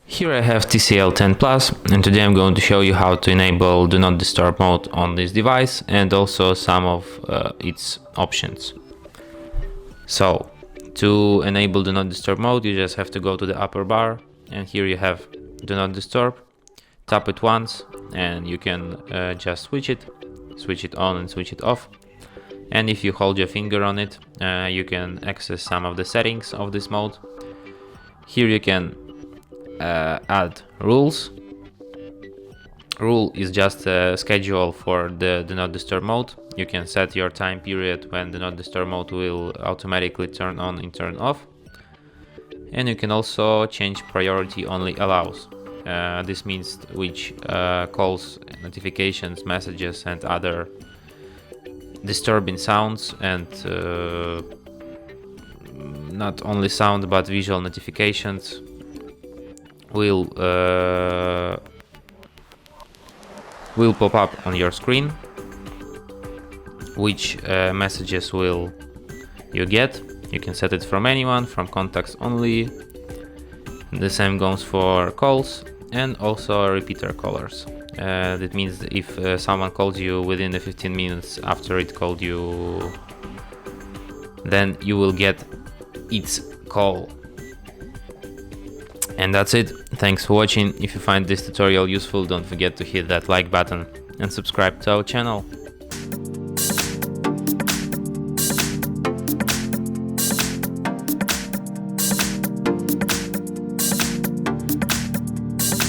Here I have TCL 10 Plus, and today I'm going to show you how to enable Do Not Disturb mode on this device and also some of its options. So, to enable Do Not Disturb mode, you just have to go to the upper bar, and here you have Do Not Disturb. Tap it once and you can just switch it on and switch it off. And if you hold your finger on it, you can access some of the settings of this mode. Here you can add rules. Rule is just a schedule for the Do Not Disturb mode. You can set your time period when Do Not Disturb mode will automatically turn on and turn off. And you can also change priority only allows. This means which calls, notifications, messages and other disturbing sounds and not only sound but visual notifications will pop up on your screen. Which messages will you get? You can set it from anyone, from contacts only. The same goes for calls and also repeater callers. That means if someone calls you within the 15 minutes after it called you, then you will get its call. And that's it. Thanks for watching. If you find this tutorial useful, don't forget to hit that like button and subscribe to our channel.